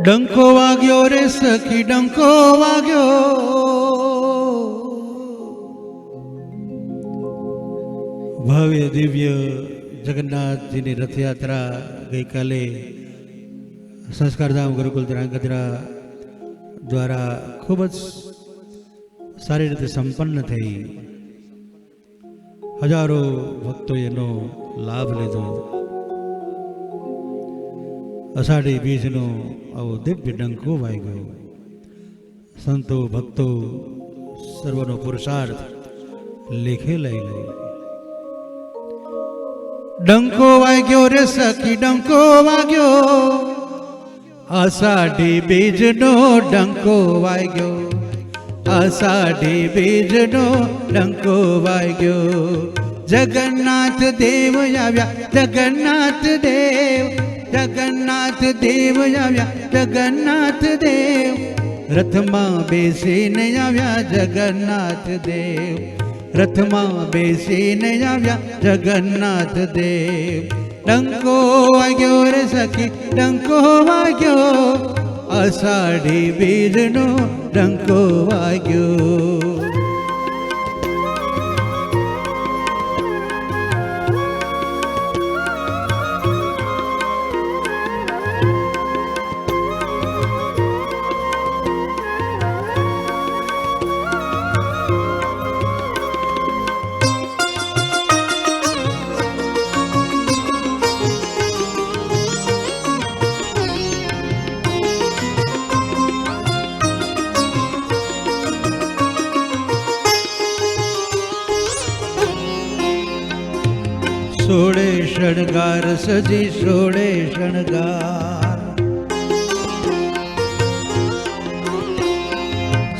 डंको वाग्यो रे सखी डंको वाग्यो। भव्य दिव्य जगन्नाथजीની રથયાત્રા ગઈકાલે સંસ્કારધામ ગુરુકુલ ધ્રાંગધ્રા દ્વારા ખૂબ જ સારી રીતે સંપન્ન થઈ. હજારો ભક્તોએ એનો લાભ લીધો. અષાઢી બીજનો આવો દિવ્ય ડંકો વાગ્યો. સંતો ભક્તો સર્વનો પુરુષાર્થ લેખે લઈ લઈ. ડંકો વાગ્યો રે સખી ડંકો વાગ્યો, અષાઢી બીજનો ડંકો વાગ્યો, અષાઢી બીજનો ડંકો વાગ્યો. જગન્નાથ દેવ આવ્યા, જગન્નાથ દેવ, જગન્નાથ દેવ આવ્યા, જગન્નાથ દેવ. રથમાં બેસીને આવ્યા જગન્નાથ દેવ, રથમાં બેસીને આવ્યા જગન્નાથ દેવ. ડંકો વાગ્યો રે સખી ડંકો વાગ્યો, અષાઢી બીજનો ડંકો વાગ્યો. સોળે શણગાર સજી સોળે શણગાર,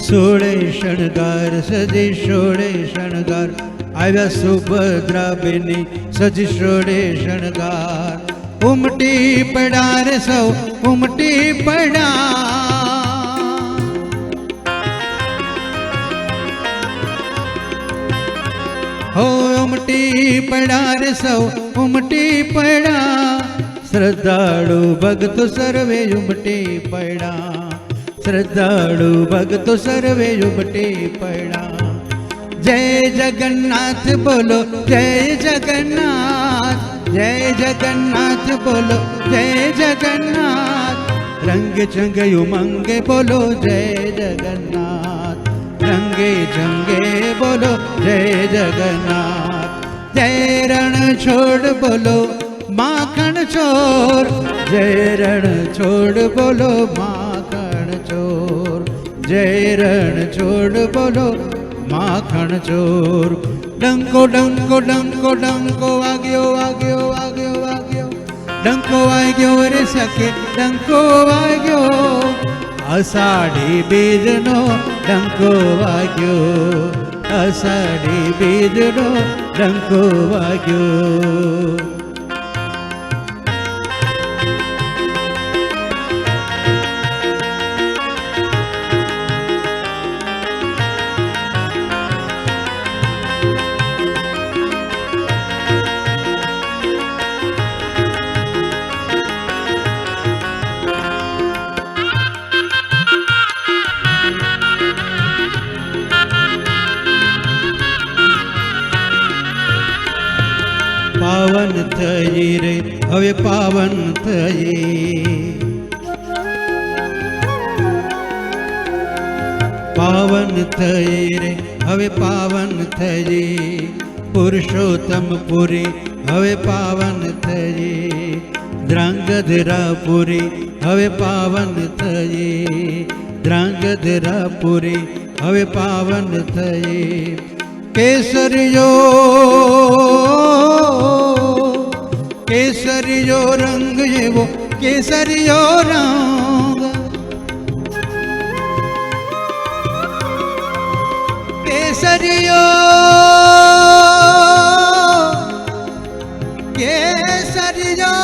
સોળે શણગાર સજી સોળે શણગાર. આવ્યા સુભદ્રા બેની સજી સોળે શણગાર. ઉમટી પડ્યા રે સૌ ઉમટી પડ્યા, હો ઉમટી પડ્યા રે સૌ ઉમટી પડ્યા. શ્રદ્ધાળુ ભક્તો સર્વે ઉમટી પડ્યા, શ્રદ્ધાળુ ભક્તો સર્વે ઉમટી પડ્યા. જય જગન્નાથ બોલો જય જગન્નાથ, જય જગન્નાથ બોલો જય જગન્નાથ. રંગ ચંગે ઉમંગે બોલો જય જગન્નાથ, રંગે જંગે બોલો જય જગન્નાથ. જય રણ છોડ બોલો માખણ ચોર, જય રણ છોડ બોલો માખણ ચોર, જય રણ છોડ બોલો માખણ ચોર. ડંકો ડંકો ડંકો ડંકો વાગ્યો વાગ્યો વાગ્યો વાગ્યો, ડંકો વાગ્યો રે સખી ડંકો વાગ્યો. અષાઢી બીજનો ડંકો વાગ્યો, અષાઢી બીજનો ડંકો વાગ્યો. પાવન થઈ રે હવે પાવન થઈ, પાવન થઈ રે હવે પાવન થઈ. પુરુષોત્તમ પુરી હવે પાવન થઈ, ધ્રાંગધ્રા પુરી હવે પાવન થઈ, ધ્રાંગધ્રા પુરી હવે પાવન થઈ. કેસરિયો કેસરિયો રંગ એવો કેસરિયો રંગ, કેસરિયો કેસરિયો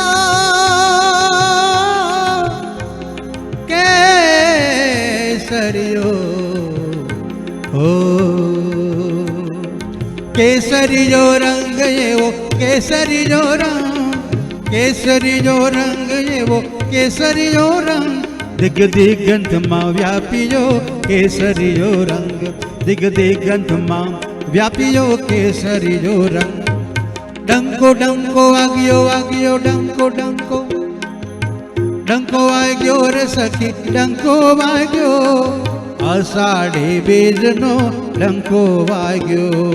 કેસરિયો હો. કેસરિયો રંગ એવો કેસરિયો રંગ, કેસરિયો રંગ એવો કેસરિયો રંગ. દિગ દિગંતમાં વ્યાપીયો કેસરીયો રંગ, દિગ દિગંતમાં વ્યાપીયો કેસરીયો રંગ. ડંકો ડંકો વાગ્યો વાગ્યો ડંકો ડંકો, ડંકો વાગ્યો રે સખી ડંકો વાગ્યો, અષાઢી બીજનો ડંકો વાગ્યો.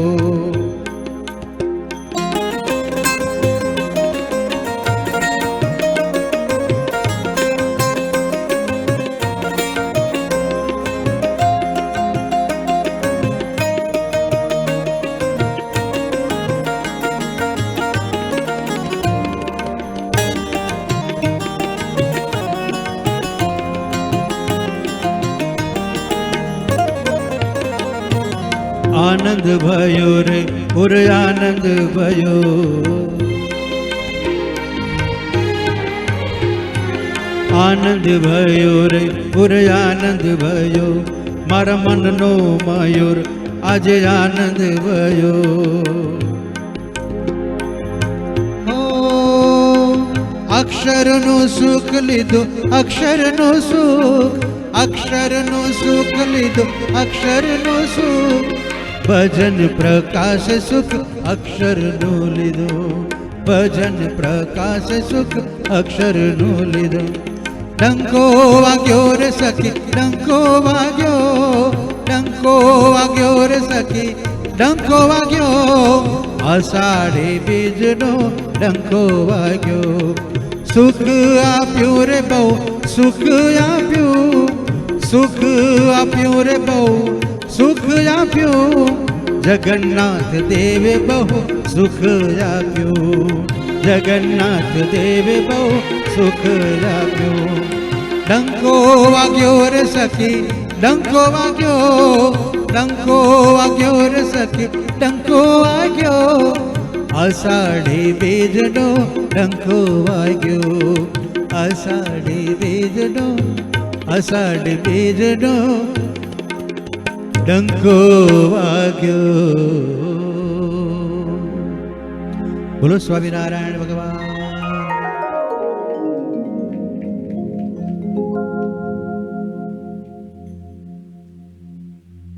આનંદ ભયો રે પુર આનંદ ભયો, આનંદ ભયો રે પુર આનંદ ભયો, મારા મનનો મયુર આજે આનંદ ભયો. અક્ષરનું સુખ લીધું અક્ષરનું સુખ, અક્ષરનું સુખ લીધું અક્ષરનું સુખ, ભજન પ્રકાશ સુખ અક્ષરનું લીધું, ભજન પ્રકાશ સુખ અક્ષરનું લીધું. ડંકો વાગ્યો રે સખી ડંકો વાગ્યો, ડંકો વાગ્યો રે સખી ડંકો વાગ્યો, અષાઢી બીજનો ડંકો વાગ્યો. સુખ આપ્યું રે બહુ સુખ આપ્યું, સુખ આપ્યું રે બહુ સુખ આપ્યું, જગન્નાથ દેવે બહુ સુખ આપ્યું, જગન્નાથ દેવે બહુ સુખ આપ્યું. ડંકો વાગ્યો રે સખી ડંકો વાગ્યો, ડંકો વાગ્યો રે સખી ડંકો વાગ્યો, અષાઢી બીજનો ડંકો વાગ્યો, અષાઢી બીજનો, અષાઢી બીજનો ડંકો વાગ્યો. બોલો સ્વામિનારાયણ ભગવાન.